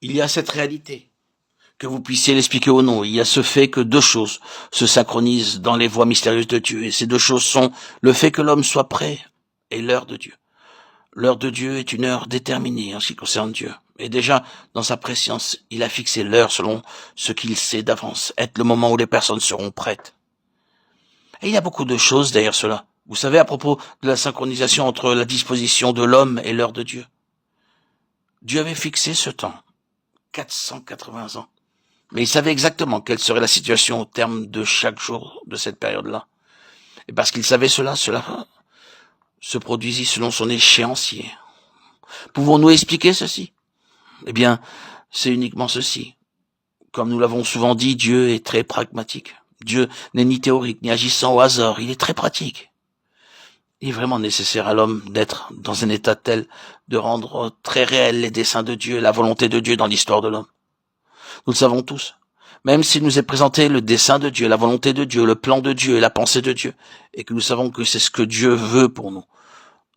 Il y a cette réalité, que vous puissiez l'expliquer ou non. Il y a ce fait que deux choses se synchronisent dans les voies mystérieuses de Dieu. Et ces deux choses sont le fait que l'homme soit prêt et l'heure de Dieu. L'heure de Dieu est une heure déterminée en ce qui concerne Dieu. Et déjà, dans sa préscience, il a fixé l'heure selon ce qu'il sait d'avance, être le moment où les personnes seront prêtes. Et il y a beaucoup de choses derrière cela. Vous savez, à propos de la synchronisation entre la disposition de l'homme et l'heure de Dieu. Dieu avait fixé ce temps, 480 ans. Mais il savait exactement quelle serait la situation au terme de chaque jour de cette période-là. Et parce qu'il savait cela se produisit selon son échéancier. Pouvons-nous expliquer ceci? Eh bien, c'est uniquement ceci. Comme nous l'avons souvent dit, Dieu est très pragmatique. Dieu n'est ni théorique, ni agissant au hasard. Il est très pratique. Il est vraiment nécessaire à l'homme d'être dans un état tel de rendre très réel les desseins de Dieu, la volonté de Dieu dans l'histoire de l'homme. Nous le savons tous. Même s'il nous est présenté le dessein de Dieu, la volonté de Dieu, le plan de Dieu et la pensée de Dieu, et que nous savons que c'est ce que Dieu veut pour nous,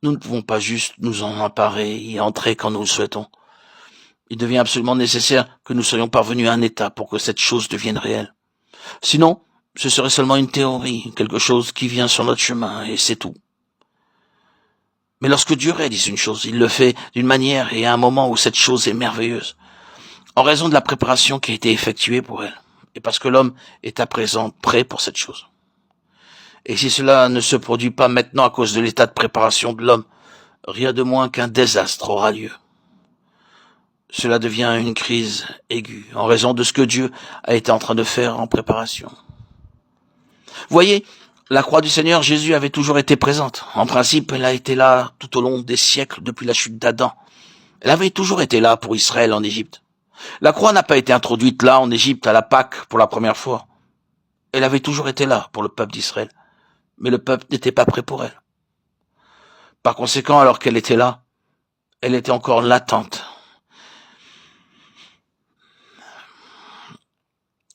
nous ne pouvons pas juste nous en emparer et y entrer quand nous le souhaitons. Il devient absolument nécessaire que nous soyons parvenus à un état pour que cette chose devienne réelle. Sinon, ce serait seulement une théorie, quelque chose qui vient sur notre chemin, et c'est tout. Mais lorsque Dieu réalise une chose, il le fait d'une manière et à un moment où cette chose est merveilleuse, en raison de la préparation qui a été effectuée pour elle, et parce que l'homme est à présent prêt pour cette chose. Et si cela ne se produit pas maintenant à cause de l'état de préparation de l'homme, rien de moins qu'un désastre aura lieu. Cela devient une crise aiguë, en raison de ce que Dieu a été en train de faire en préparation. Voyez, la croix du Seigneur Jésus avait toujours été présente. En principe, elle a été là tout au long des siècles depuis la chute d'Adam. Elle avait toujours été là pour Israël en Égypte. La croix n'a pas été introduite là en Égypte à la Pâque pour la première fois. Elle avait toujours été là pour le peuple d'Israël. Mais le peuple n'était pas prêt pour elle. Par conséquent, alors qu'elle était là, elle était encore latente.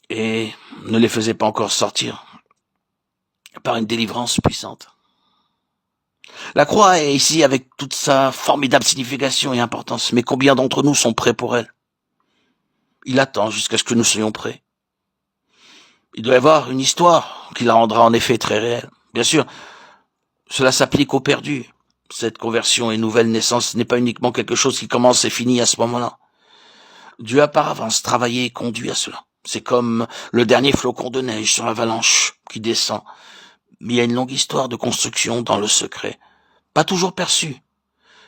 Et ne les faisait pas encore sortir par une délivrance puissante. La croix est ici avec toute sa formidable signification et importance, mais combien d'entre nous sont prêts pour elle? Il attend jusqu'à ce que nous soyons prêts. Il doit y avoir une histoire qui la rendra en effet très réelle. Bien sûr, cela s'applique aux perdus. Cette conversion et nouvelle naissance n'est pas uniquement quelque chose qui commence et finit à ce moment-là. Dieu a par avance travaillé et conduit à cela. C'est comme le dernier flocon de neige sur l'avalanche qui descend. Mais il y a une longue histoire de construction dans le secret, pas toujours perçue.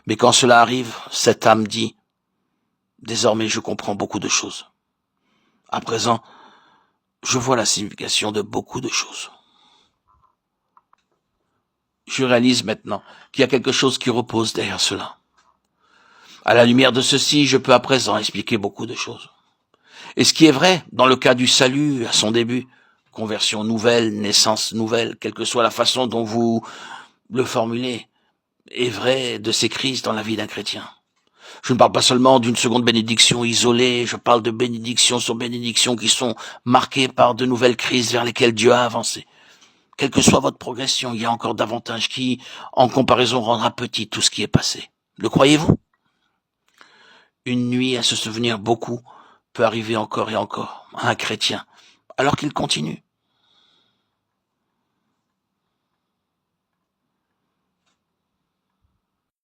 Mais quand cela arrive, cette âme dit « Désormais je comprends beaucoup de choses. À présent, je vois la signification de beaucoup de choses. » Je réalise maintenant qu'il y a quelque chose qui repose derrière cela. À la lumière de ceci, je peux à présent expliquer beaucoup de choses. Et ce qui est vrai dans le cas du salut à son début, conversion nouvelle, naissance nouvelle, quelle que soit la façon dont vous le formulez, est vrai de ces crises dans la vie d'un chrétien. Je ne parle pas seulement d'une seconde bénédiction isolée, je parle de bénédiction sur bénédiction qui sont marquées par de nouvelles crises vers lesquelles Dieu a avancé. Quelle que soit votre progression, il y a encore davantage qui, en comparaison, rendra petit tout ce qui est passé. Le croyez-vous? Une nuit à se souvenir beaucoup peut arriver encore et encore à un chrétien, alors qu'il continue.